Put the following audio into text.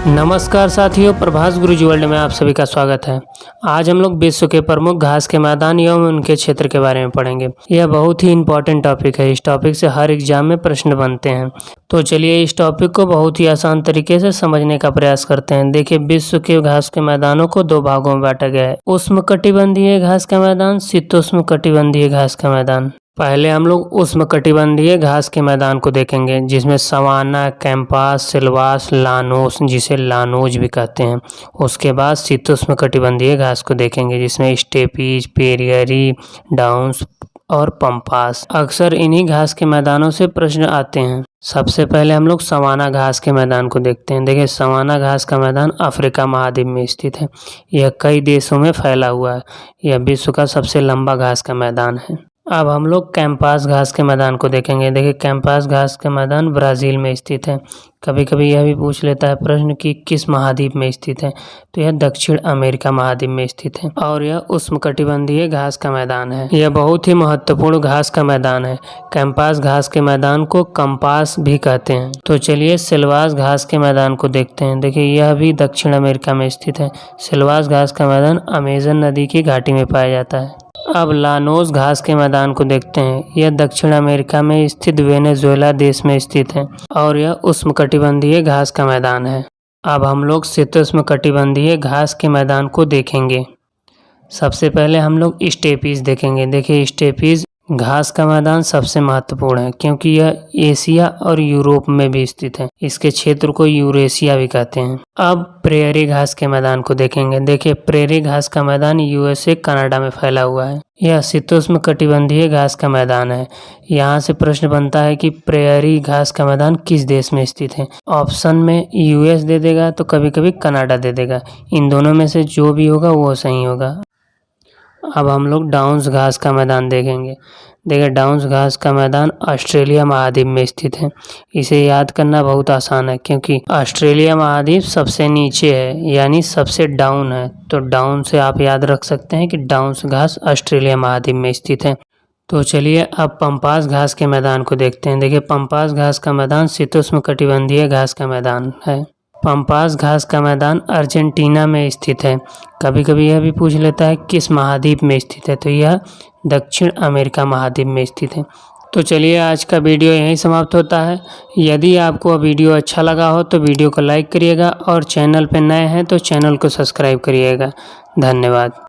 नमस्कार साथियों, प्रभास गुरुजी वर्ल्ड में आप सभी का स्वागत है। आज हम लोग विश्व के प्रमुख घास के मैदान एवं उनके क्षेत्र के बारे में पढ़ेंगे। यह बहुत ही इम्पोर्टेंट टॉपिक है। इस टॉपिक से हर एग्जाम में प्रश्न बनते हैं। तो चलिए इस टॉपिक को बहुत ही आसान तरीके से समझने का प्रयास करते हैं। देखिए, विश्व के घास के मैदानों को दो भागों में बांटा गया है। उष्णकटिबंधीय घास का मैदान, शीतोष्णकटिबंधीय घास का मैदान। पहले हम लोग उष्णकटिबंधीय घास के मैदान को देखेंगे, जिसमें सवाना, कैंपास, सिल्वास, लानोस, जिसे लानोज भी कहते हैं। उसके बाद शीतोष्णकटिबंधीय घास को देखेंगे, जिसमें स्टेपीज, पेरियरी, डाउन्स और पंपास। अक्सर इन्हीं घास के मैदानों से प्रश्न आते हैं। सबसे पहले हम लोग सवाना घास के मैदान को देखते हैं। देखिए, सवाना घास का मैदान अफ्रीका महाद्वीप में स्थित है। यह कई देशों में फैला हुआ है। यह विश्व का सबसे लंबा घास का मैदान है। अब हम लोग कैंपास घास के मैदान को देखेंगे। देखिए, कैंपास घास का मैदान ब्राज़ील में स्थित है। कभी कभी यह भी पूछ लेता है प्रश्न कि किस महाद्वीप में स्थित है, तो यह दक्षिण अमेरिका महाद्वीप में स्थित है और यह उष्णकटिबंधीय घास का मैदान है। यह बहुत ही महत्वपूर्ण घास का मैदान है। कैंपास घास के मैदान को कंपास भी कहते हैं। तो चलिए सिल्वास घास के मैदान को देखते हैं। देखिए, यह भी दक्षिण अमेरिका में स्थित है। सिल्वास घास का मैदान अमेजन नदी की घाटी में पाया जाता है। अब लानोस घास के मैदान को देखते हैं। यह दक्षिण अमेरिका में स्थित वेनेजुएला देश में स्थित है और यह उष्णकटिबंधीय घास का मैदान है। अब हम लोग शीतोष्णकटिबंधीय घास के मैदान को देखेंगे। सबसे पहले हम लोग स्टेपीज देखेंगे। देखिए, स्टेपीज घास का मैदान सबसे महत्वपूर्ण है, क्योंकि यह एशिया और यूरोप में भी स्थित है। इसके क्षेत्र को यूरेशिया भी कहते हैं। अब प्रेयरी घास के मैदान को देखेंगे। देखिए, प्रेयरी घास का मैदान यूएसए कनाडा में फैला हुआ है। यह शीतोष्णकटिबंधीय घास का मैदान है। यहाँ से प्रश्न बनता है कि प्रेयरी घास का मैदान किस देश में स्थित है। ऑप्शन में यूएस दे देगा तो कभी कभी कनाडा दे देगा। इन दोनों में से जो भी होगा वो सही होगा। अब हम लोग डाउन्स घास का मैदान देखेंगे। देखिए, डाउन्स घास का मैदान ऑस्ट्रेलिया महाद्वीप में स्थित है। इसे याद करना बहुत आसान है, क्योंकि ऑस्ट्रेलिया महाद्वीप सबसे नीचे है, यानी सबसे डाउन है। तो डाउन से आप याद रख सकते हैं कि डाउन्स घास ऑस्ट्रेलिया महाद्वीप में स्थित है। तो चलिए अब पंपास घास के मैदान को देखते हैं। देखिए, पंपास घास का मैदान शीतोष्णकटिबंधीय घास का मैदान है। पंपास घास का मैदान अर्जेंटीना में स्थित है। कभी कभी यह भी पूछ लेता है किस महाद्वीप में स्थित है, तो यह दक्षिण अमेरिका महाद्वीप में स्थित है। तो चलिए आज का वीडियो यहीं समाप्त होता है। यदि आपको वीडियो अच्छा लगा हो तो वीडियो को लाइक करिएगा और चैनल पर नए हैं तो चैनल को सब्सक्राइब करिएगा। धन्यवाद।